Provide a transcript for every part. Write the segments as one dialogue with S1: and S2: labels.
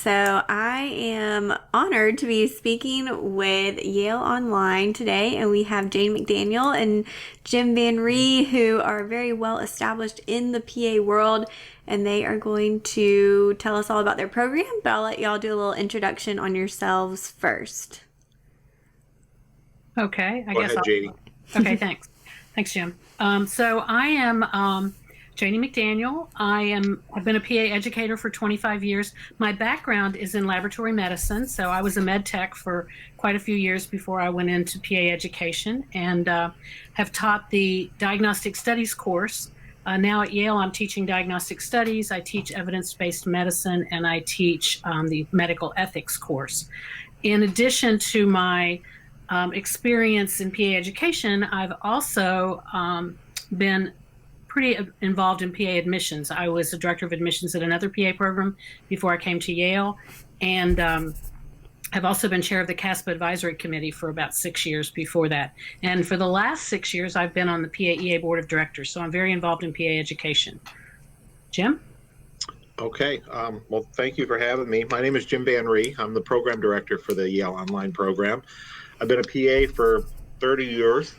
S1: So I am honored to be speaking with Yale Online today, and we have Jane McDaniel and Jim Van Rhee, who are very well established in the PA world, and they are going to tell us all about their program, but I'll let y'all do a little introduction on yourselves first.
S2: Okay,
S3: Go ahead, Janie.
S2: Okay, thanks. Thanks, Jim. So I am Janie McDaniel. I've been a PA educator for 25 years. My background is in laboratory medicine, so I was a med tech for quite a few years before I went into PA education, and have taught the diagnostic studies course. Now at Yale, I'm teaching diagnostic studies. I teach evidence-based medicine, and I teach the medical ethics course. In addition to my experience in PA education, I've also been pretty involved in PA admissions. I was a director of admissions at another PA program before I came to Yale, and I've also been chair of the CASPA advisory committee for about 6 years before that. And for the last 6 years, I've been on the PAEA board of directors, so I'm very involved in PA education. Jim?
S3: Okay, well, thank you for having me. My name is Jim Van Rhee. I'm the program director for the Yale Online Program. I've been a PA for 30 years.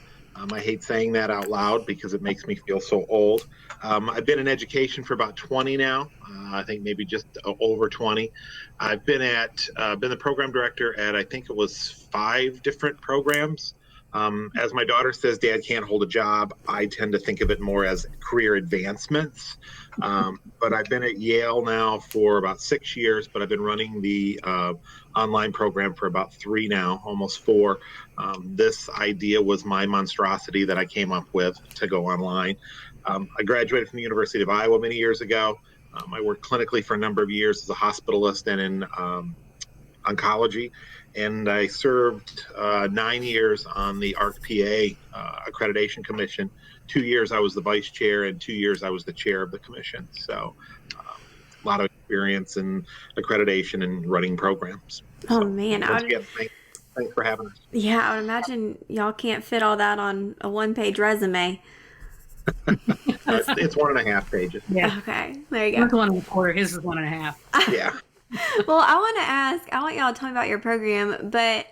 S3: I hate saying that out loud because it makes me feel so old. I've been in education for about 20 now. I think maybe just over 20. I've been the program director at, I think it was 5 different programs. As my daughter says, Dad can't hold a job. I tend to think of it more as career advancements. But I've been at Yale now for about 6 years, but I've been running the online program for about 3 now, almost 4. This idea was my monstrosity that I came up with to go online. I graduated from the University of Iowa many years ago. I worked clinically for a number of years as a hospitalist and in oncology, and I served 9 years on the ARC-PA Accreditation Commission. 2 years I was the vice chair, and 2 years I was the chair of the commission. So a lot of experience in accreditation and running programs.
S1: Oh,
S3: so,
S1: man.
S3: Once again, thanks for having us.
S1: Yeah, I would imagine y'all can't fit all that on a one-page resume.
S3: It's 1.5 pages.
S2: Yeah.
S1: Okay, there you
S2: Yours
S1: go.
S2: is 1.25. His is 1.5.
S3: Yeah.
S1: Well, I want y'all to tell me about your program, but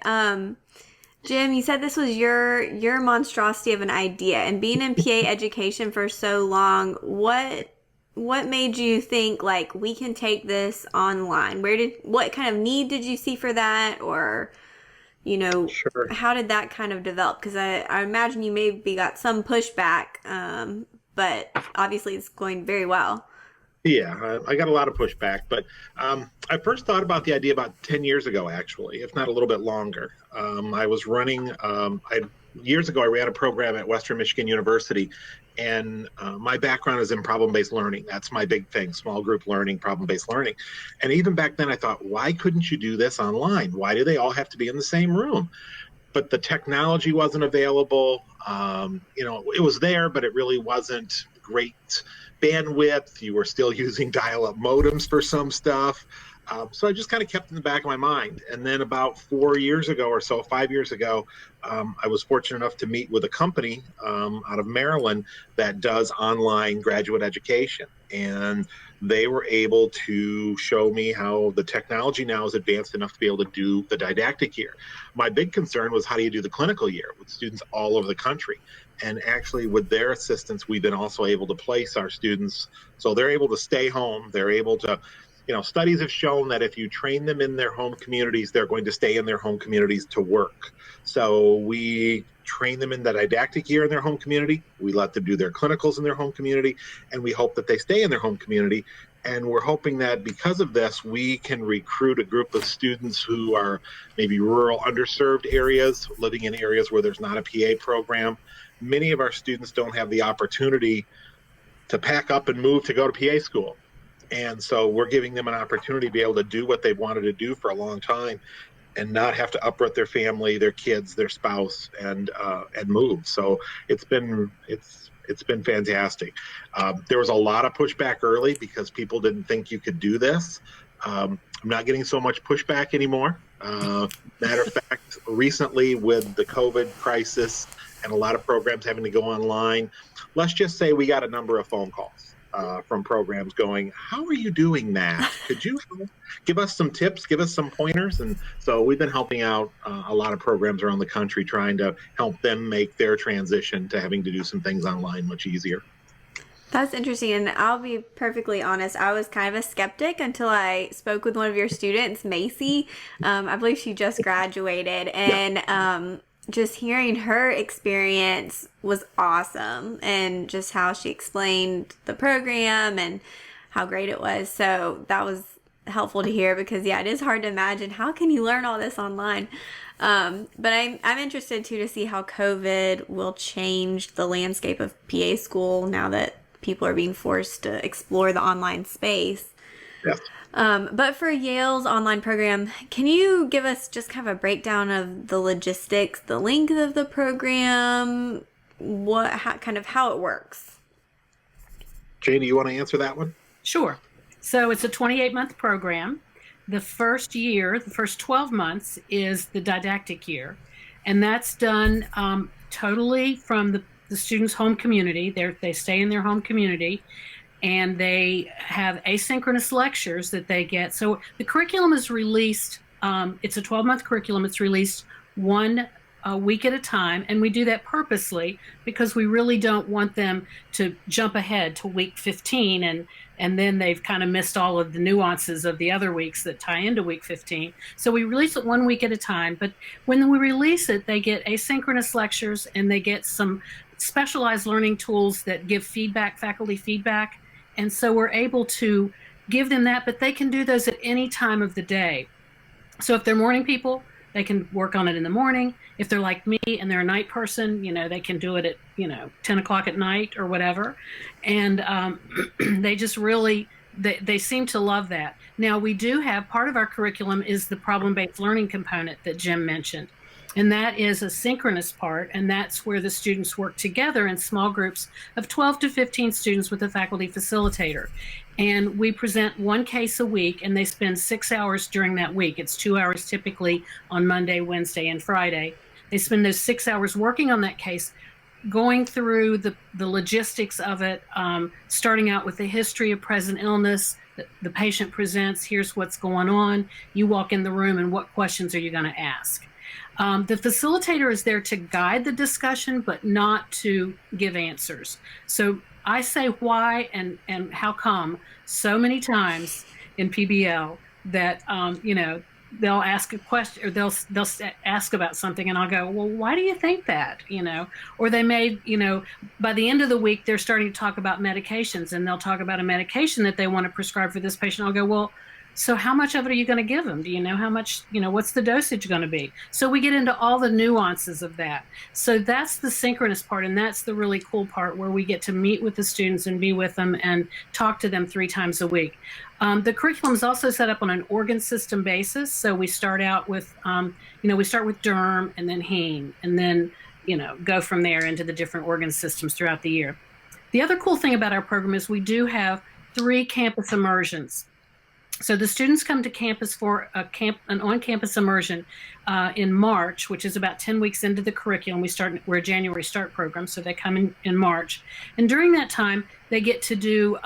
S1: Jim, you said this was your monstrosity of an idea, and being in PA education for so long, what made you think like we can take this online? What kind of need did you see for that, or
S3: Sure.
S1: how did that kind of develop? Because I imagine you maybe got some pushback, but obviously it's going very well.
S3: Yeah, I got a lot of pushback, but I first thought about the idea about 10 years ago, actually, if not a little bit longer. I was running, years ago, I ran a program at Western Michigan University, and my background is in problem-based learning. That's my big thing, small group learning, problem-based learning. And even back then, I thought, why couldn't you do this online? Why do they all have to be in the same room? But the technology wasn't available. It was there, but it really wasn't great bandwidth. You were still using dial-up modems for some stuff. So I just kind of kept in the back of my mind. And then about 4 years ago or so, 5 years ago, I was fortunate enough to meet with a company out of Maryland that does online graduate education. And they were able to show me how the technology now is advanced enough to be able to do the didactic year. My big concern was, how do you do the clinical year with students all over the country? And actually, with their assistance, we've been also able to place our students so they're able to stay home. They're able to, studies have shown that if you train them in their home communities, they're going to stay in their home communities to work. So we train them in the didactic year in their home community. We let them do their clinicals in their home community, and we hope that they stay in their home community. And we're hoping that because of this, we can recruit a group of students who are maybe rural, underserved areas, living in areas where there's not a PA program. Many of our students don't have the opportunity to pack up and move to go to PA school. And so we're giving them an opportunity to be able to do what they've wanted to do for a long time and not have to uproot their family, their kids, their spouse, and move. So it's been fantastic. There was a lot of pushback early because people didn't think you could do this. I'm not getting so much pushback anymore. Matter of fact, recently with the COVID crisis and a lot of programs having to go online, let's just say we got a number of phone calls. from programs going, how are you doing that? Could you give us some tips, give us some pointers? And so we've been helping out a lot of programs around the country, trying to help them make their transition to having to do some things online much easier.
S1: That's interesting, and I'll be perfectly honest. I was kind of a skeptic until I spoke with one of your students, Macy. I believe she just graduated, and just hearing her experience was awesome, and just how she explained the program and how great it was. So that was helpful to hear because it is hard to imagine how can you learn all this online. But I'm interested too to see how COVID will change the landscape of PA school now that people are being forced to explore the online space.
S3: Yes.
S1: But for Yale's online program, can you give us just kind of a breakdown of the logistics, the length of the program, how it works?
S3: Jane, do you want to answer that one?
S2: Sure. So it's a 28-month program. The first year, the first 12 months is the didactic year. And that's done totally from the students' home community. They stay in their home community, and they have asynchronous lectures that they get. So the curriculum is released. It's a 12-month curriculum. It's released one week at a time, and we do that purposely because we really don't want them to jump ahead to week 15 and then they've kind of missed all of the nuances of the other weeks that tie into week 15. So we release it 1 week at a time. But when we release it, they get asynchronous lectures and they get some specialized learning tools that give feedback, faculty feedback. And so we're able to give them that, but they can do those at any time of the day. So if they're morning people, they can work on it in the morning. If they're like me and they're a night person, they can do it at, 10 o'clock at night or whatever. And they just really, they seem to love that. Now, we do have part of our curriculum is the problem-based learning component that Jim mentioned. And that is a synchronous part, and that's where the students work together in small groups of 12 to 15 students with a faculty facilitator. And we present one case a week, and they spend 6 hours during that week. It's 2 hours typically on Monday, Wednesday, and Friday. They spend those 6 hours working on that case, going through the logistics of it, starting out with the history of present illness. The patient presents, here's what's going on. You walk in the room, and what questions are you going to ask? The facilitator is there to guide the discussion, but not to give answers. So I say why and how come so many times in PBL that, they'll ask a question or they'll ask about something and I'll go, well, why do you think that? Or they may, by the end of the week, they're starting to talk about medications and they'll talk about a medication that they want to prescribe for this patient. I'll go, well, so how much of it are you going to give them? Do you know how much, what's the dosage going to be? So we get into all the nuances of that. So that's the synchronous part. And that's the really cool part where we get to meet with the students and be with them and talk to them 3 times a week. The curriculum is also set up on an organ system basis. So we start out with, we start with derm and then heme and then, go from there into the different organ systems throughout the year. The other cool thing about our program is we do have 3 campus immersions. So the students come to campus for an on-campus immersion in March, which is about 10 weeks into the curriculum. We're a January start program, so they come in March. And during that time, they get to do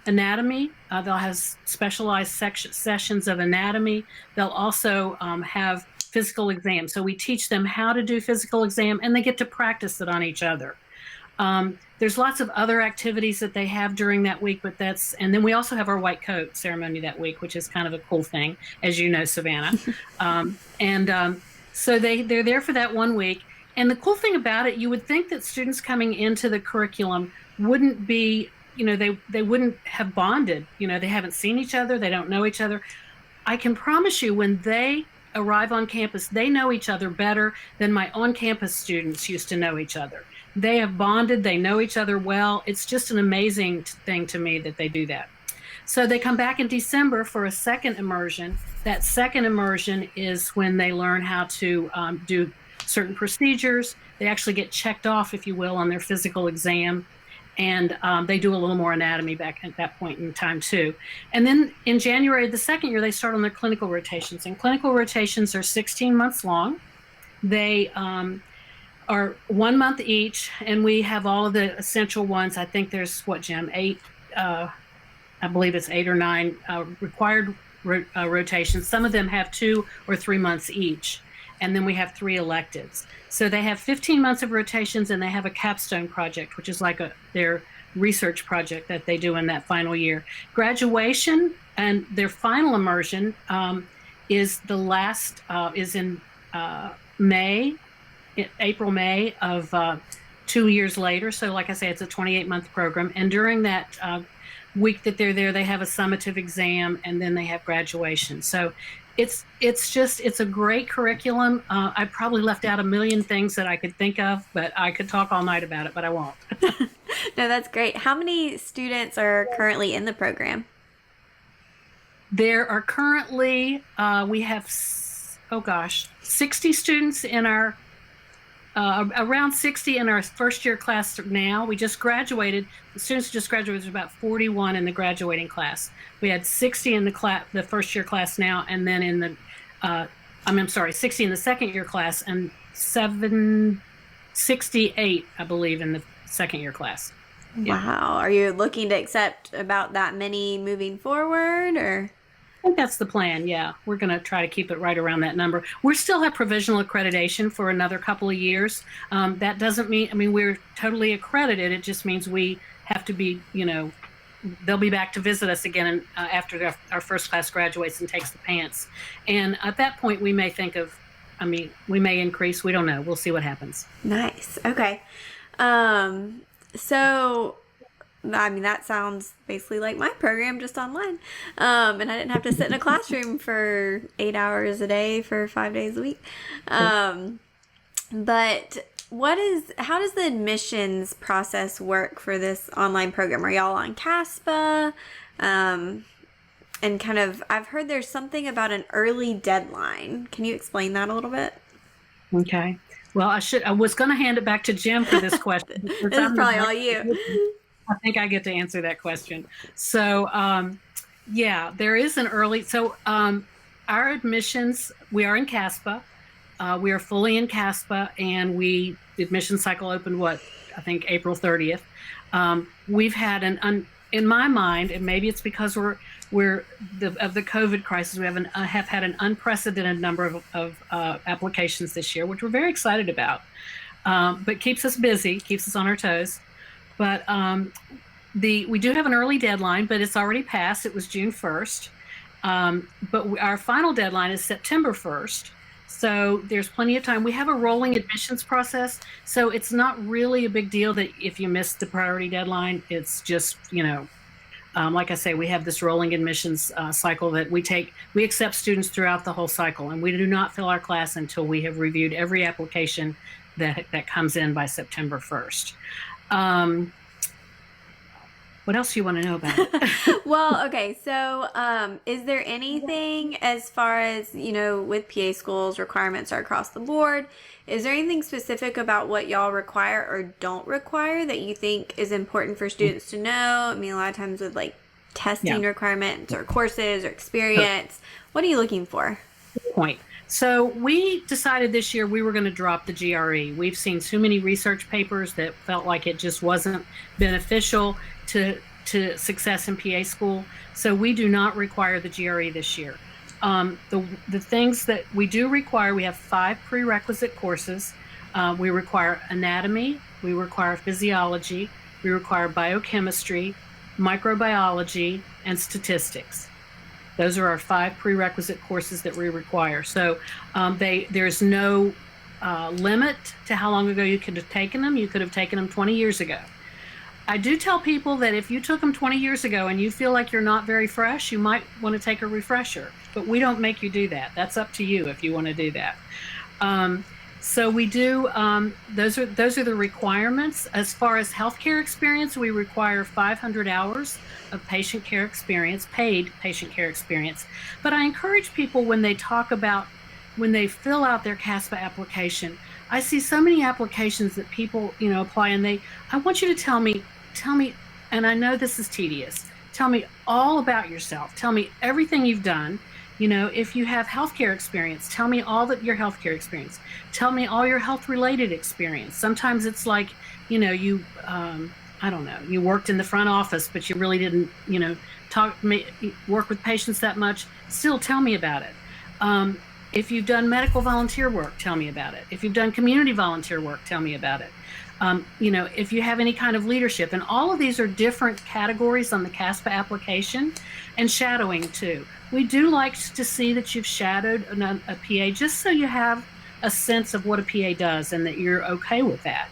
S2: anatomy. They'll have specialized sessions of anatomy. They'll also have physical exam. So we teach them how to do physical exam, and they get to practice it on each other. There's lots of other activities that they have during that week, and then we also have our white coat ceremony that week, which is kind of a cool thing, as you know, Savannah. So they're there for that 1 week. And the cool thing about it, you would think that students coming into the curriculum wouldn't be, they wouldn't have bonded. They haven't seen each other. They don't know each other. I can promise you when they arrive on campus, they know each other better than my on-campus students used to know each other. They have bonded. They know each other well. It's just an amazing thing to me that they do that. So they come back in December for a second immersion. That second immersion is when they learn how to do certain procedures. They actually get checked off, if you will, on their physical exam. And they do a little more anatomy back at that point in time, too. And then in January of the second year, they start on their clinical rotations. And clinical rotations are 16 months long. They are 1 month each, and we have all of the essential ones. I think there's, Jim, I believe it's 8 or 9 required rotations. Some of them have 2 or 3 months each. And then we have 3 electives. So they have 15 months of rotations, and they have a capstone project, which is like their research project that they do in that final year. Graduation and their final immersion is in May, April, May of 2 years later. So like I say, it's a 28-month program. And during that week that they're there, they have a summative exam, and then they have graduation. So it's a great curriculum. I probably left out a million things that I could think of, but I could talk all night about it, but I won't.
S1: No, that's great. How many students are currently in the program?
S2: There are currently, we have, 60 students in our, around 60 in our first year class now. We just graduated. The students who just graduated, there's about 41 in the graduating class. We had 60 in the first year class now, and then in the, 60 in the second year class, and 68, I believe, in the second year class.
S1: Wow.
S2: Yeah.
S1: Are you looking to accept about that many moving forward, or?
S2: I think that's the plan. Yeah, we're going to try to keep it right around that number. We still have provisional accreditation for another couple of years. That doesn't mean, we're totally accredited. It just means we have to be, they'll be back to visit us again after our first class graduates and takes the pants. And at that point, we may think of, we may increase. We don't know. We'll see what happens.
S1: Nice. Okay. So, that sounds basically like my program, just online. And I didn't have to sit in a classroom for 8 hours a day for 5 days a week. But how does the admissions process work for this online program? Are y'all on CASPA? And I've heard there's something about an early deadline. Can you explain that a little bit?
S2: Okay. Well, I was going to hand it back to Jim for this question.
S1: This is probably all you.
S2: I think I get to answer that question. So, there is an early, our admissions, we are in CASPA. We are fully in CASPA, and the admission cycle opened, April 30th. We've had in my mind, and maybe it's because of the COVID crisis, we have had an unprecedented number of applications this year, which we're very excited about, but keeps us busy, keeps us on our toes. But we do have an early deadline, but it's already passed. It was June 1st. But our final deadline is September 1st. So there's plenty of time. We have a rolling admissions process. So it's not really a big deal that if you miss the priority deadline. It's just, like I say, we have this rolling admissions cycle that we accept students throughout the whole cycle. And we do not fill our class until we have reviewed every application that comes in by September 1st. What else do you want to know about it?
S1: Well, okay. So, is there anything as far as, with PA schools, requirements are across the board? Is there anything specific about what y'all require or don't require that you think is important for students to know? A lot of times with testing requirements or courses or experience, what are you looking for?
S2: Good point. So we decided this year we were going to drop the GRE. We've seen too many research papers that felt like it just wasn't beneficial to success in PA school. So we do not require the GRE this year. The things that we do require, we have 5 prerequisite courses. We require anatomy, we require physiology, we require biochemistry, microbiology, and statistics. Those are our 5 prerequisite courses that we require. So there's no limit to how long ago you could have taken them. You could have taken them 20 years ago. I do tell people that if you took them 20 years ago and you feel like you're not very fresh, you might want to take a refresher. But we don't make you do that. That's up to you if you want to do that. So we do, those are the requirements. As far as healthcare experience, we require 500 hours of patient care experience, paid patient care experience. But I encourage people when they fill out their CASPA application, I see so many applications that people, apply, and I want you to tell me, and I know this is tedious, tell me all about yourself. Tell me everything you've done. If you have healthcare experience, tell me all your healthcare experience. Tell me all your health-related experience. Sometimes it's like, you I don't know, you worked in the front office, but you really didn't, work with patients that much, still tell me about it. If you've done medical volunteer work, tell me about it. If you've done community volunteer work, tell me about it. If you have any kind of leadership, and all of these are different categories on the CASPA application, and shadowing too. We do like to see that you've shadowed a PA, just so you have a sense of what a PA does and that you're okay with that.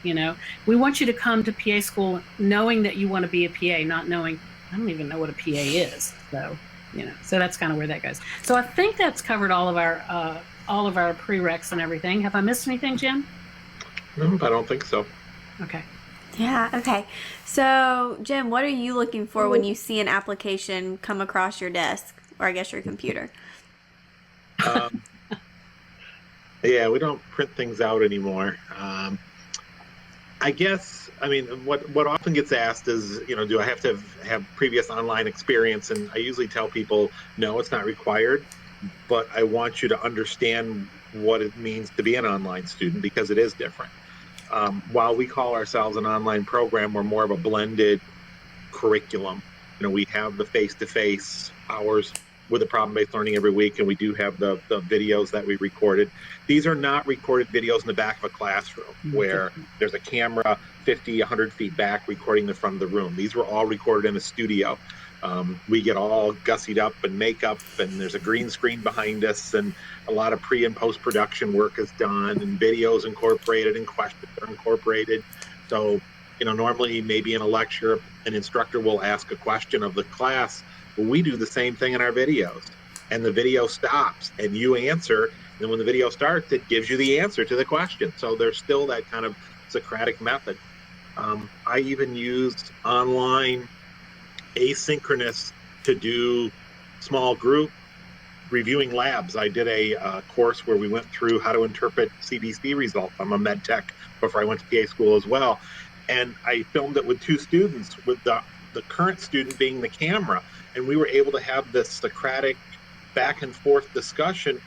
S2: We want you to come to PA school knowing that you want to be a PA, not knowing, I don't even know what a PA is. So that's kind of where that goes. So I think that's covered all of our prereqs and everything. Have I missed anything, Jim?
S3: No, I don't think so.
S2: Okay.
S1: Yeah, okay. So, Jim, what are you looking for when you see an application come across your desk, or I guess your computer?
S3: Yeah, we don't print things out anymore. I guess, what often gets asked is, do I have to have previous online experience? And I usually tell people, no, it's not required, but I want you to understand what it means to be an online student, because it is different. While we call ourselves an online program, we're more of a blended curriculum. We have the face-to-face hours with the problem-based learning every week, and we do have the videos that we recorded. These are not recorded videos in the back of a classroom where there's a camera 50, 100 feet back recording the front of the room. These were all recorded in a studio. We get all gussied up and makeup, and there's a green screen behind us, and a lot of pre and post-production work is done, and videos incorporated, and questions are incorporated. So, normally maybe in a lecture, an instructor will ask a question of the class. Well, we do the same thing in our videos, and the video stops and you answer. And when the video starts, it gives you the answer to the question. So there's still that kind of Socratic method. I even used online asynchronous to do small group reviewing labs. I did a course where we went through how to interpret CBC results. I'm a med tech before I went to PA school as well. And I filmed it with two students, with the current student being the camera. And we were able to have this Socratic back and forth discussion.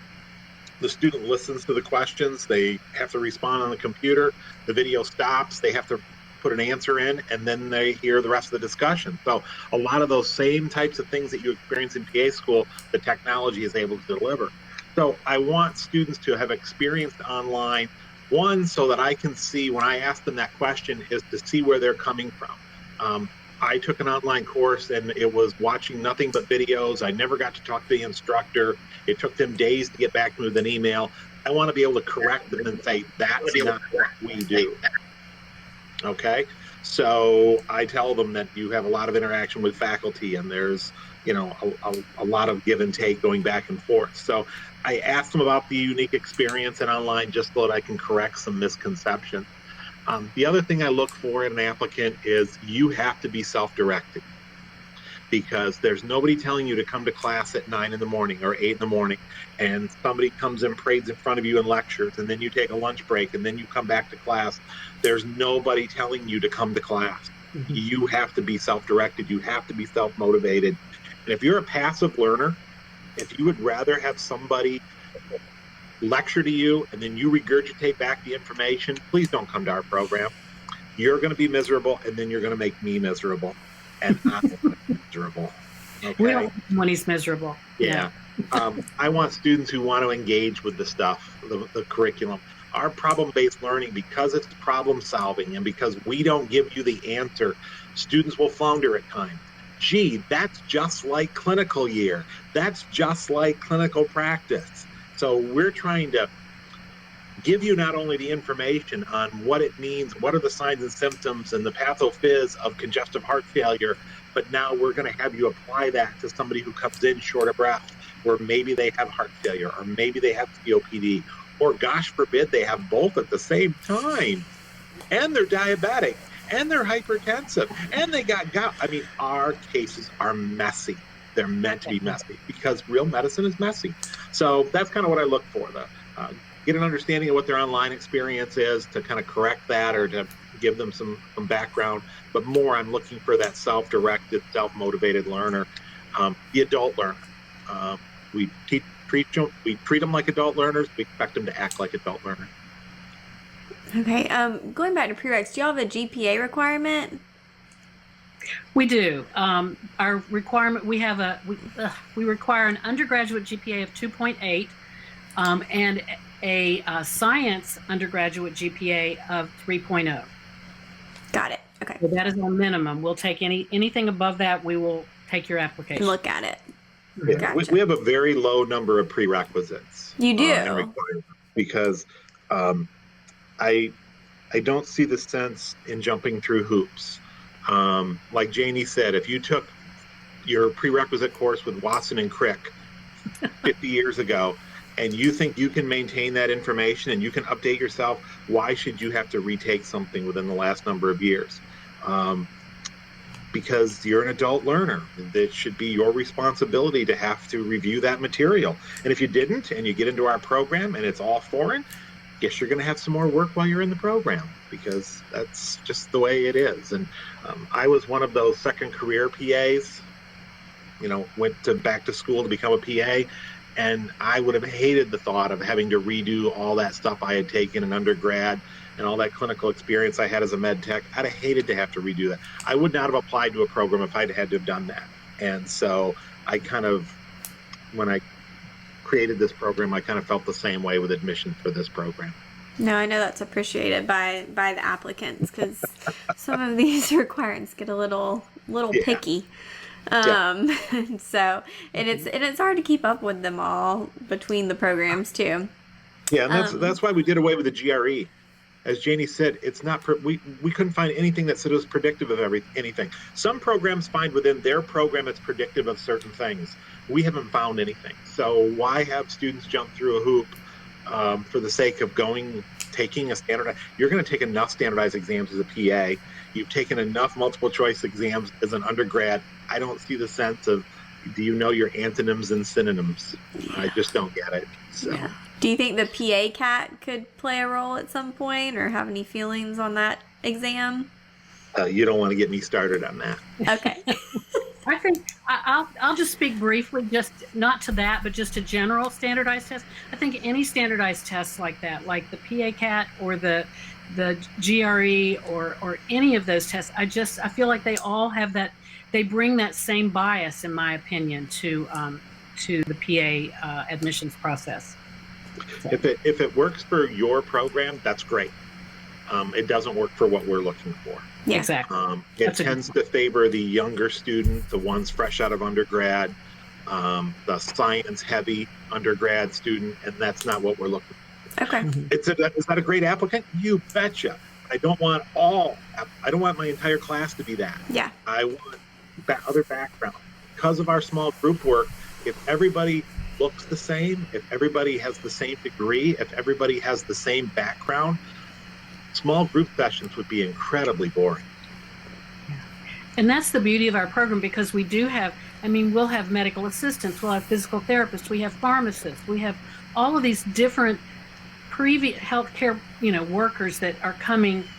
S3: The student listens to the questions. They have to respond on the computer. The video stops. They have to put an answer in, and then they hear the rest of the discussion. So a lot of those same types of things that you experience in PA school, the technology is able to deliver. So I want students to have experienced online, one, so that I can see when I ask them that question, is to see where they're coming from. I took an online course, and it was watching nothing but videos. I never got to talk to the instructor. It took them days to get back to me with an email. I want to be able to correct them and say, that's not what we do. Okay, so I tell them that you have a lot of interaction with faculty, and there's a lot of give and take going back and forth. So I asked them about the unique experience in online, just so that I can correct some misconceptions. The other thing I look for in an applicant is you have to be self-directed, because there's nobody telling you to come to class at 9 in the morning or 8 in the morning, and somebody comes and parades in front of you and lectures, and then you take a lunch break, and then you come back to class. There's nobody telling you to come to class. Mm-hmm. You have to be self-directed. You have to be self-motivated. And if you're a passive learner, if you would rather have somebody lecture to you and then you regurgitate back the information, please don't come to our program. You're going to be miserable, and then you're going to make me miserable. And I'm miserable. Okay?
S2: We don't want when he's miserable.
S3: Yeah. I want students who want to engage with the stuff, the curriculum. Our problem-based learning, because it's problem solving and because we don't give you the answer, students will flounder at times. Gee, that's just like clinical year. That's just like clinical practice. So we're trying to give you not only the information on what it means, what are the signs and symptoms and the pathophys of congestive heart failure, but now we're going to have you apply that to somebody who comes in short of breath, where maybe they have heart failure, or maybe they have COPD, or gosh forbid they have both at the same time, and they're diabetic, and they're hypertensive, and they got gout. I mean, our cases are messy. They're meant to be messy, because real medicine is messy. So that's kind of what I look for, get an understanding of what their online experience is, to kind of correct that or to give them some background. But more, I'm looking for that self-directed, self-motivated learner, the adult learner. We treat them like adult learners. We expect them to act like adult learners.
S1: Okay. Going back to prereqs, do y'all have a GPA requirement?
S2: We do. Our requirement, we require an undergraduate GPA of 2.8 and a science undergraduate GPA of 3.0.
S1: Got it. Okay.
S2: So that is our minimum. We'll take anything above that. We will take your application.
S1: And look at it.
S3: Yeah,
S1: Gotcha.
S3: we have a very low number of prerequisites.
S1: You do?
S3: And requirements because I don't see the sense in jumping through hoops. Like Janie said, if you took your prerequisite course with Watson and Crick 50 years ago, and you think you can maintain that information and you can update yourself, why should you have to retake something within the last number of years? Because you're an adult learner. It should be your responsibility to have to review that material. And if you didn't, and you get into our program and it's all foreign, guess you're going to have some more work while you're in the program, because that's just the way it is. And I was one of those second career PAs, went back to school to become a PA. And I would have hated the thought of having to redo all that stuff I had taken in undergrad and all that clinical experience I had as a med tech. I'd have hated to have to redo that. I would not have applied to a program if I'd had to have done that. And so when I created this program, I kind of felt the same way with admission for this program.
S1: No, I know that's appreciated by the applicants, because some of these requirements get a little picky. And so, and it's hard to keep up with them all between the programs too.
S3: Yeah, and that's why we did away with the GRE. As Janie said, it's not we couldn't find anything that said it was predictive of anything. Some programs find within their program it's predictive of certain things. We haven't found anything. So why have students jump through a hoop for the sake of taking a standardized? You're going to take enough standardized exams as a PA. You've taken enough multiple choice exams as an undergrad. I don't see the sense of, do you know your antonyms and synonyms? Yeah. I just don't get it. So.
S1: Yeah. Do you think the PACAT could play a role at some point, or have any feelings on that exam?
S3: You don't want to get me started on that.
S1: Okay.
S2: I think I'll just speak briefly, just not to that, but just to general standardized tests. I think any standardized tests like that, like the PACAT or the GRE or any of those tests, I feel like they all have that. They bring that same bias, in my opinion, to the PA admissions process. So.
S3: If it works for your program, that's great. It doesn't work for what we're looking for.
S1: Yeah.
S2: Exactly.
S3: It tends to favor the younger student, the ones fresh out of undergrad, the science-heavy undergrad student, and that's not what we're looking for.
S1: Okay.
S3: Is that a great applicant? You betcha. I don't want my entire class to be that.
S1: Yeah.
S3: I want other background. Because of our small group work, if everybody looks the same, if everybody has the same degree, if everybody has the same background, small group sessions would be incredibly boring.
S2: Yeah. And that's the beauty of our program, because we do have, we'll have medical assistants, we'll have physical therapists, we have pharmacists, we have all of these different previous healthcare, workers that are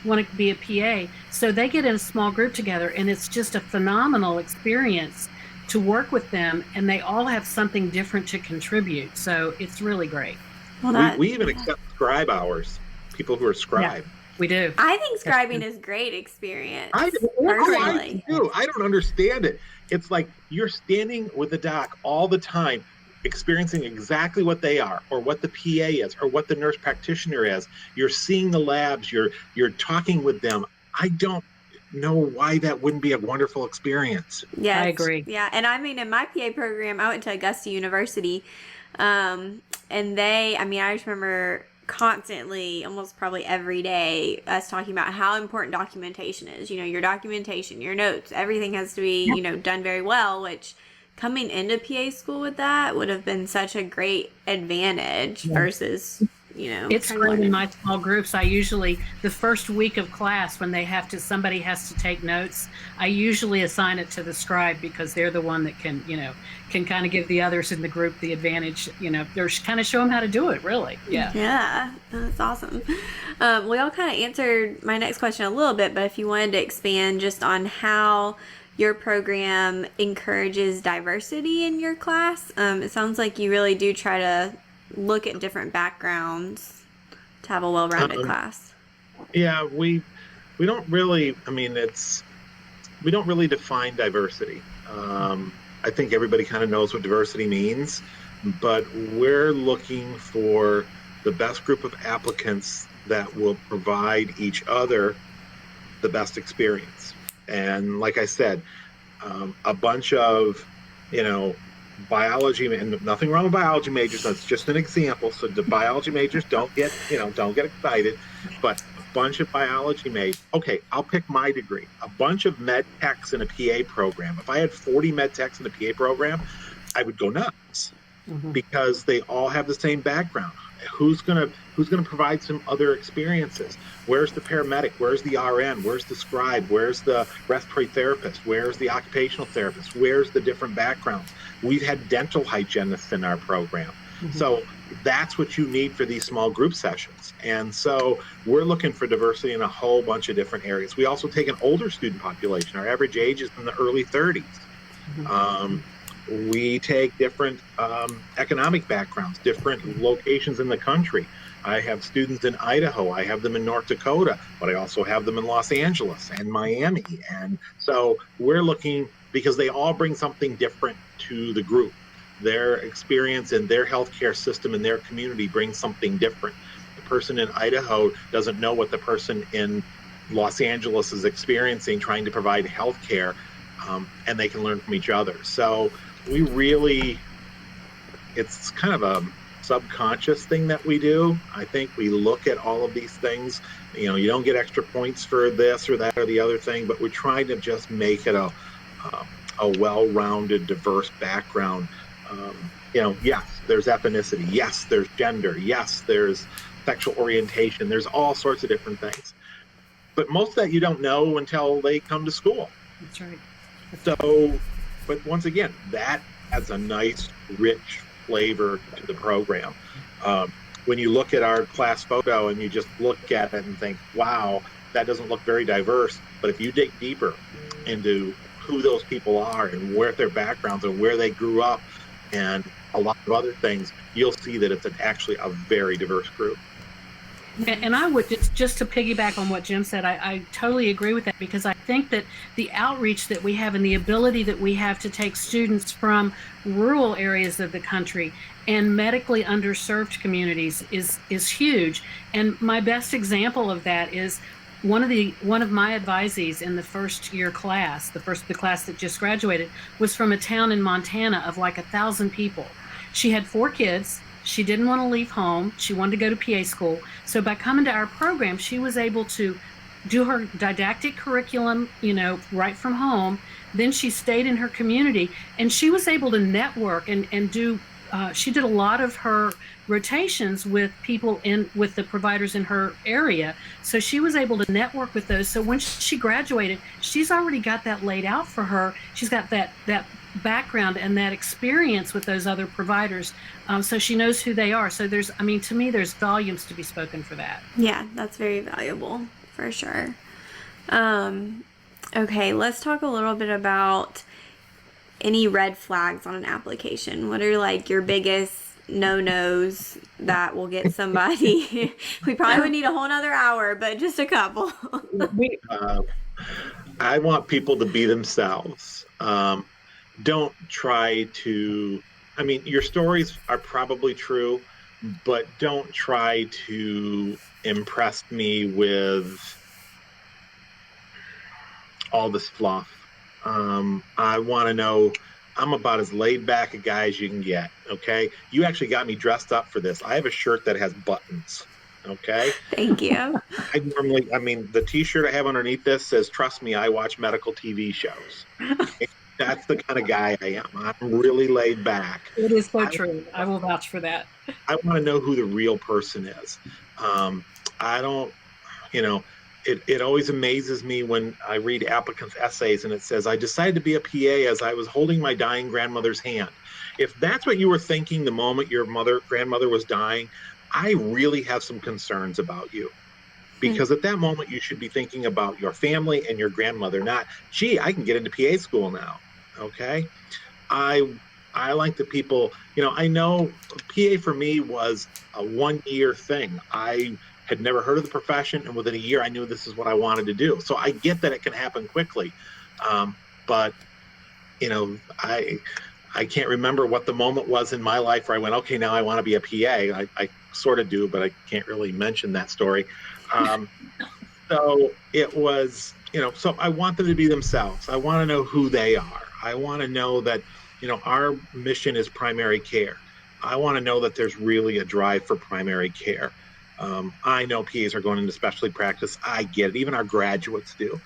S2: want to be a PA. So they get in a small group together, and it's just a phenomenal experience to work with them, and they all have something different to contribute. So it's really great.
S1: Well,
S3: we even accept scribe hours, people who are scribe.
S2: Yeah, we do.
S1: I think scribing is great experience.
S3: I do. I don't understand it. It's like you're standing with the doc all the time, experiencing exactly what they are, or what the PA is, or what the nurse practitioner is. You're seeing the labs, you're talking with them. I don't know why that wouldn't be a wonderful experience.
S1: Yeah,
S2: I agree.
S1: Yeah, and in my PA program, I went to Augusta University, and I just remember constantly, almost probably every day, us talking about how important documentation is. Your documentation, your notes, everything has to be, done very well, which coming into PA school with that would have been such a great advantage versus,
S2: It's great in my small groups. I usually, the first week of class, when somebody has to take notes, I usually assign it to the scribe, because they're the one that can kind of give the others in the group the advantage, they're kind of show them how to do it, really. Yeah.
S1: Yeah, that's awesome. We all kind of answered my next question a little bit, but if you wanted to expand just on how your program encourages diversity in your class, it sounds like you really do try to look at different backgrounds to have a well-rounded class.
S3: Yeah, we don't really, we don't really define diversity. I think everybody kind of knows what diversity means, but we're looking for the best group of applicants that will provide each other the best experience. And like I said, a bunch of, you know, biology, and nothing wrong with biology majors. That's just an example. So the biology majors don't get, don't get excited, but a bunch of biology majors. Okay, I'll pick my degree. A bunch of med techs in a PA program. If I had 40 med techs in a PA program, I would go nuts because they all have the same background. Who's gonna provide some other experiences? Where's the paramedic? Where's the RN? Where's the scribe? Where's the respiratory therapist? Where's the occupational therapist? Where's the different backgrounds? We've had dental hygienists in our program. So that's what you need for these small group sessions. And so we're looking for diversity in a whole bunch of different areas. We also take an older student population. Our average age is in the early 30s. We take different economic backgrounds, different locations in the country. I have students in Idaho, I have them in North Dakota, but I also have them in Los Angeles and Miami. And so we're looking, because they all bring something different to the group. Their experience in their healthcare system in their community brings something different. The person in Idaho doesn't know what the person in Los Angeles is experiencing trying to provide healthcare, and they can learn from each other. So we really, it's kind of a subconscious thing that we do. I think we look at all of these things. You don't get extra points for this or that or the other thing, but we're trying to just make it a well-rounded, diverse background. Yes, there's ethnicity. Yes, there's gender. Yes, there's sexual orientation. There's all sorts of different things. But most of that you don't know until they come to school.
S2: That's right.
S3: So, but once again, that adds a nice, rich flavor to the program. When you look at our class photo and you just look at it and think, wow, that doesn't look very diverse. But if you dig deeper into who those people are and where their backgrounds and where they grew up and a lot of other things, you'll see that it's actually a very diverse group.
S2: And I would just to piggyback on what Jim said, I totally agree with that, because I think that the outreach that we have and the ability that we have to take students from rural areas of the country and medically underserved communities is huge. And my best example of that is one of my advisees in the first year class, the class that just graduated, was from a town in Montana of like 1,000 people. She had 4 kids. She didn't want to leave home. She wanted to go to PA school. So by coming to our program, she was able to do her didactic curriculum, right from home. Then she stayed in her community, and she was able to network and do, she did a lot of her rotations with people with the providers in her area. So she was able to network with those. So when she graduated, she's already got that laid out for her. She's got that background and that experience with those other providers, so she knows who they are. So to me, there's volumes to be spoken for that.
S1: Yeah, that's very valuable for sure. Okay, let's talk a little bit about any red flags on an application. What are like your biggest no-nos that will get somebody? We probably would need a whole nother hour, but just a couple.
S3: I want people to be themselves. Don't try to, your stories are probably true, but don't try to impress me with all this fluff. I want to know I'm about as laid back a guy as you can get, okay? You actually got me dressed up for this. I have a shirt that has buttons, okay?
S1: Thank you.
S3: I normally, the t-shirt I have underneath this says, "Trust me, I watch medical TV shows." That's the kind of guy I am. I'm really laid back.
S2: It is so true. I will vouch for that.
S3: I want to know who the real person is. I don't, it always amazes me when I read applicants' essays and it says, "I decided to be a PA as I was holding my dying grandmother's hand." If that's what you were thinking the moment your grandmother was dying, I really have some concerns about you. Because at that moment, you should be thinking about your family and your grandmother, not, gee, I can get into PA school now, okay? I like the people, I know PA for me was a 1-year thing. I had never heard of the profession, and within a year I knew this is what I wanted to do. So I get that it can happen quickly, but I can't remember what the moment was in my life where I went, okay, now I want to be a PA. I sort of do, but I can't really mention that story. So it was, so I want them to be themselves. I want to know who they are. I want to know that, our mission is primary care. I want to know that there's really a drive for primary care. I know PAs are going into specialty practice. I get it. Even our graduates do.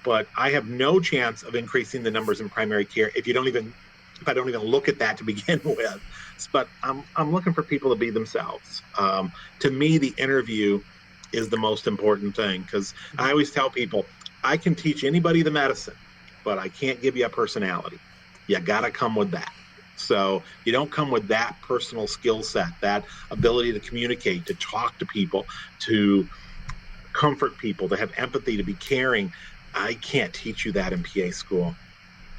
S3: But I have no chance of increasing the numbers in primary care if I don't even look at that to begin with. But I'm looking for people to be themselves. To me, the interview is the most important thing, because I always tell people, I can teach anybody the medicine, but I can't give you a personality. You got to come with that. So you don't come with that personal skill set, that ability to communicate, to talk to people, to comfort people, to have empathy, to be caring. I can't teach you that in PA school.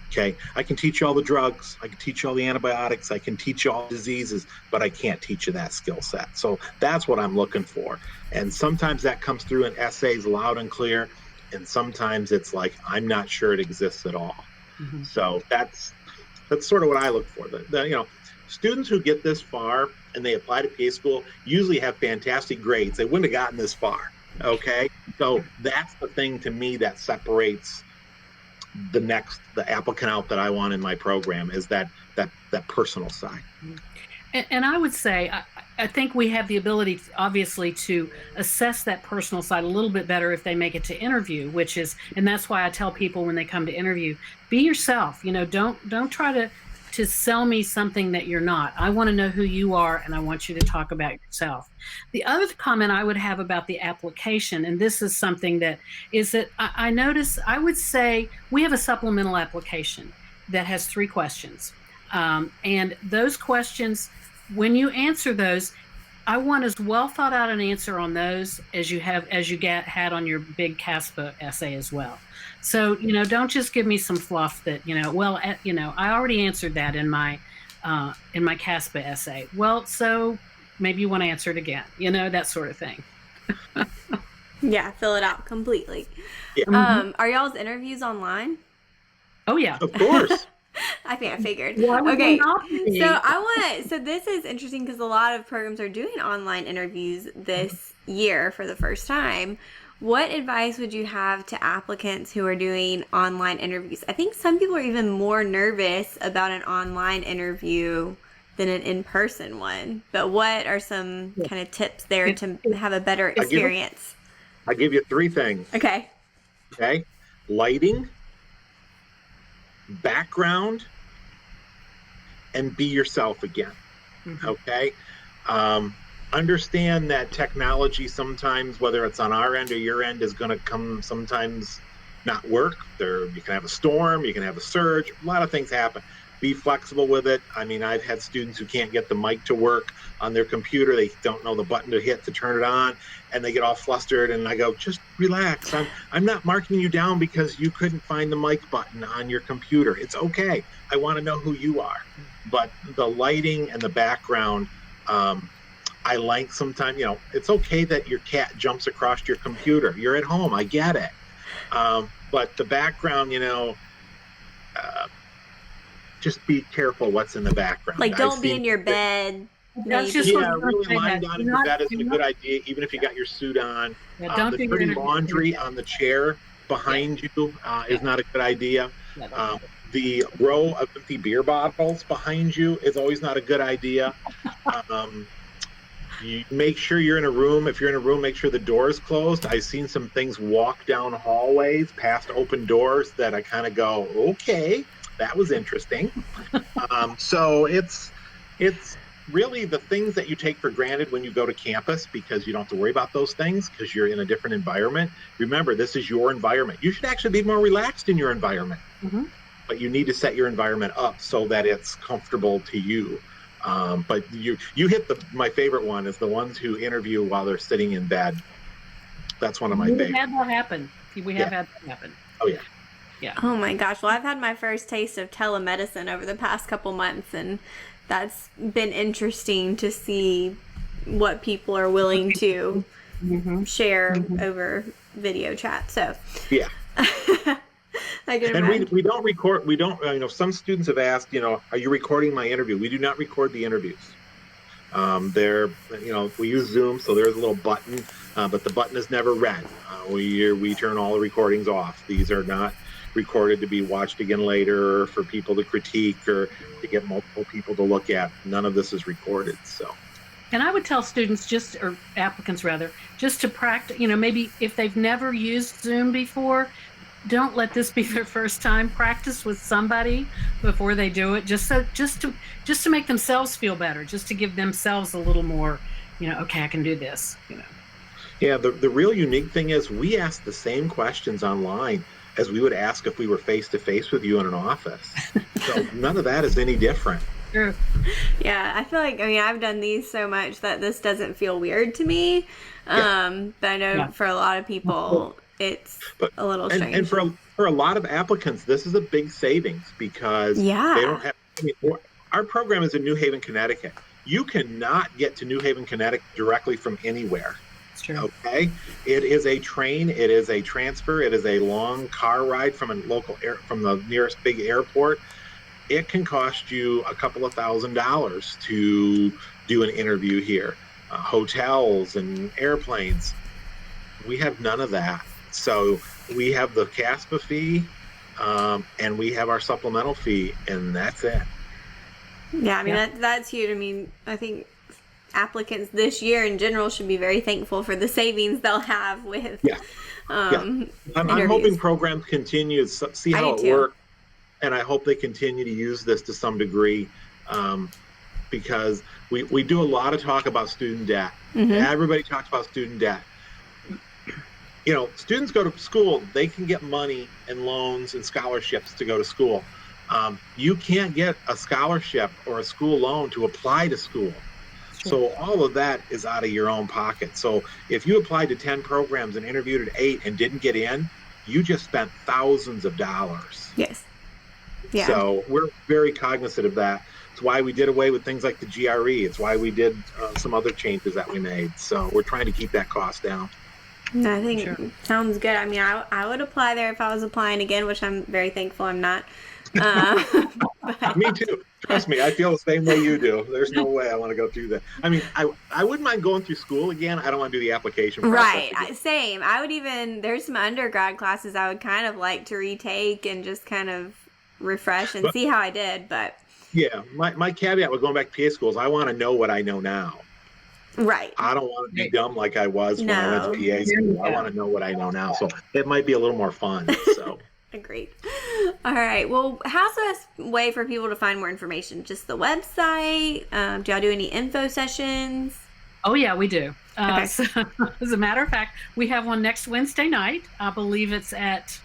S3: Okay, I can teach you all the drugs, I can teach you all the antibiotics, I can teach you all diseases, but I can't teach you that skill set. So that's what I'm looking for. And sometimes that comes through in essays loud and clear, and sometimes it's like, I'm not sure it exists at all.
S2: Mm-hmm.
S3: So that's sort of what I look for. Students who get this far and they apply to PA school usually have fantastic grades. They wouldn't have gotten this far. Okay, so that's the thing to me that separates the applicant out that I want in my program, is that personal side.
S2: And I would say, I think we have the ability, obviously, to assess that personal side a little bit better if they make it to interview, and that's why I tell people when they come to interview, be yourself. Don't try to sell me something that you're not. I want to know who you are, and I want you to talk about yourself. The other comment I would have about the application, and this is something that I notice, I would say we have a supplemental application that has 3 questions. And those questions, when you answer those, I want as well thought out an answer on those as you had on your big CASPA essay as well. So, don't just give me some fluff that, I already answered that in my CASPA essay. Well, so maybe you want to answer it again, that sort of thing.
S1: Yeah, fill it out completely.
S3: Yeah.
S1: Are y'all's interviews online?
S2: Oh, yeah.
S3: Of course.
S1: I think I figured.
S2: Why would
S1: Okay,
S2: they not be?
S1: so this is interesting because a lot of programs are doing online interviews this year for the first time. What advice would you have to applicants who are doing online interviews? I think some people are even more nervous about an online interview than an in-person one. But what are some kind of tips there to have a better experience?
S3: I give you 3 things.
S1: Okay.
S3: Lighting, background, and be yourself again. Mm-hmm. Okay. Understand that technology sometimes, whether it's on our end or your end, is going to sometimes not work. You can have a storm, you can have a surge, a lot of things happen. Be flexible with it. I mean, I've had students who can't get the mic to work on their computer. They don't know the button to hit to turn it on, and they get all flustered. And I go, just relax. I'm not marking you down because you couldn't find the mic button on your computer. It's okay. I want to know who you are. But the lighting and the background, I like sometimes, it's okay that your cat jumps across your computer. You're at home. I get it. But the background, just be careful what's in the background.
S1: Like, don't be in your bed.
S3: Really lying down in your bed isn't a good idea, even if you got your suit on.
S2: Yeah, don't
S3: the dirty laundry on the chair behind you is not a good idea. The row of empty beer bottles behind you is always not a good idea. You make sure you're in a room. If you're in a room, make sure the door is closed. I've seen some things walk down hallways past open doors that I kind of go, okay, that was interesting. So it's really the things that you take for granted when you go to campus, because you don't have to worry about those things because you're in a different environment. Remember, this is your environment. You should actually be more relaxed in your environment. Mm-hmm. But you need to set your environment up so that it's comfortable to you. But you hit my favorite one is the ones who interview while they're sitting in bed. That's one of my favorites.
S2: We have that happen. Had that happen.
S3: Oh, yeah.
S2: Yeah.
S1: Oh, my gosh. Well, I've had my first taste of telemedicine over the past couple months, and that's been interesting to see what people are willing to share over video chat. So
S3: Yeah.
S1: I can
S3: And
S1: imagine.
S3: we don't record, we don't, some students have asked, are you recording my interview? We do not record the interviews. We use Zoom, so there's a little button, but the button is never red. We turn all the recordings off. These are not recorded to be watched again later, or for people to critique, or to get multiple people to look at. None of this is recorded. So.
S2: And I would tell students or applicants rather, just to practice, maybe if they've never used Zoom before, don't let this be their first time. Practice with somebody before they do it, just to make themselves feel better, just to give themselves a little more, okay, I can do this.
S3: Yeah, the real unique thing is we ask the same questions online as we would ask if we were face to face with you in an office. So none of that is any different.
S2: True.
S1: Yeah, I feel like, I've done these so much that this doesn't feel weird to me. But I know for a lot of people, it's a little strange.
S3: And for a lot of applicants, this is a big savings because they don't have, our program is in New Haven, Connecticut. You cannot get to New Haven, Connecticut directly from anywhere.
S2: True.
S3: Okay, it is a train, it is a transfer, it is a long car ride from from the nearest big airport. It can cost you a couple of $1,000s to do an interview here. Hotels and airplanes, we have none of that. So we have the CASPA fee, and we have our supplemental fee, and that's it.
S1: Yeah, that's huge. I think applicants this year in general should be very thankful for the savings they'll have with
S3: I'm hoping programs continue to see how it works, and I hope they continue to use this to some degree, because we do a lot of talk about student debt. Everybody talks about student debt. Students go to school, they can get money and loans and scholarships to go to school. You can't get a scholarship or a school loan to apply to school. So all of that is out of your own pocket. So if you applied to 10 programs and interviewed at 8 and didn't get in, you just spent thousands of dollars.
S1: Yes. Yeah.
S3: So we're very cognizant of that. It's why we did away with things like the GRE. It's why we did some other changes that we made. So we're trying to keep that cost down.
S1: I think sounds good. I would apply there if I was applying again, which I'm very thankful I'm not.
S3: Me too. Trust me, I feel the same way you do. There's no way I want to go through that. I wouldn't mind going through school again. I don't want to do the application process again.
S1: Same. I would there's some undergrad classes I would kind of like to retake and just kind of refresh and see how I did. But
S3: yeah, my caveat with going back to PA school is I want to know what I know now.
S1: Right.
S3: I don't want to be dumb like I was when I went to PA school. I want to know what I know now. So it might be a little more fun. So
S1: Agreed. All right. Well, how's the best way for people to find more information? Just the website? Do y'all do any info sessions?
S2: Oh, yeah, we do. So, as a matter of fact, we have one next Wednesday night. I believe it's at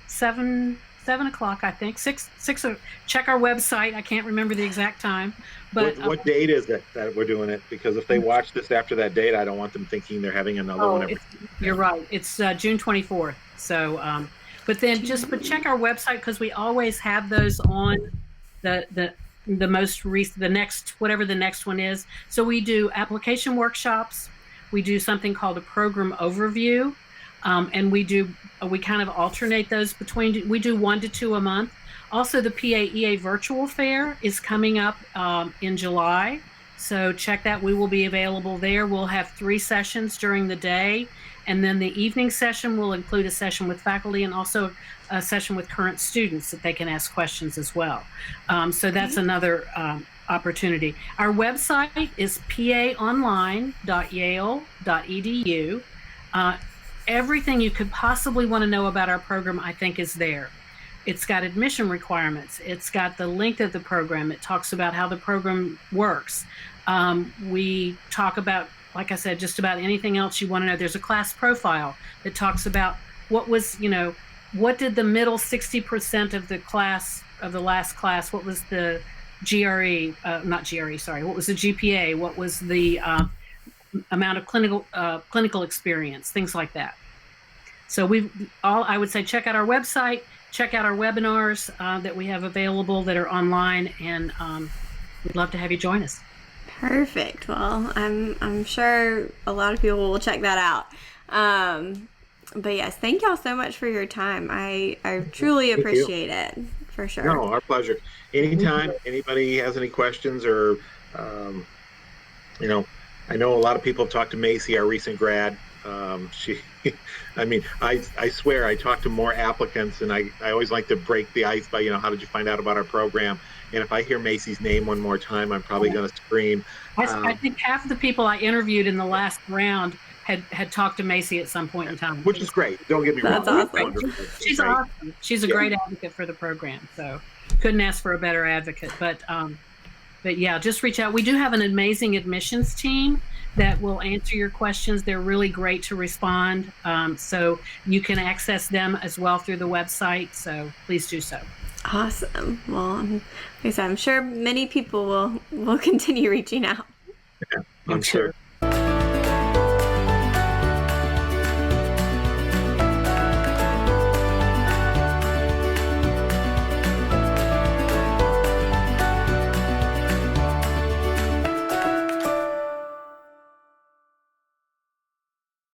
S2: 7 o'clock, I think. 6. Check our website. I can't remember the exact time. But
S3: what date is it that we're doing it? Because if they watch this after that date, I don't want them thinking they're having another one.
S2: You're right. It's June 24th. So, but check our website because we always have those on the most recent, the next, whatever the next one is. So we do application workshops. We do something called a program overview. And we kind of alternate those we do 1 to 2 a month. Also, the PAEA virtual fair is coming up in July. So check that. We will be available there. We'll have 3 sessions during the day. And then the evening session will include a session with faculty and also a session with current students that they can ask questions as well. So that's another opportunity. Our website is paonline.yale.edu. Everything you could possibly want to know about our program, I think, is there. It's got admission requirements. It's got the length of the program. It talks about how the program works. We talk about, like I said, just about anything else you want to know. There's a class profile that talks about what did the middle 60% of the class, of the last class, what was the what was the GPA? What was the amount of clinical experience, things like that. So I would say check out our website, check out our webinars that we have available that are online, and we'd love to have you join us.
S1: Perfect. Well, I'm sure a lot of people will check that out. But yes, thank y'all so much for your time. I truly
S3: Thank you.
S1: appreciate it for sure.
S3: No, our pleasure. Anytime anybody has any questions or, um, you know, I know a lot of people have talked to Macy, our recent grad. She, I mean, I swear I talked to more applicants, and I always like to break the ice by, how did you find out about our program? And if I hear Macy's name one more time, I'm probably going to scream.
S2: I think half of the people I interviewed in the last round had talked to Macy at some point in time.
S3: Which is great. Don't get me wrong.
S1: That's awesome.
S3: Wonderful.
S2: She's
S3: Great.
S2: awesome. She's a great advocate for the program. So couldn't ask for a better advocate. But yeah, just reach out. We do have an amazing admissions team that will answer your questions. They're really great to respond. So you can access them as well through the website. So please do so.
S1: Awesome. Well, like I said, I'm sure many people will continue reaching out.
S3: Yeah, I'm sure.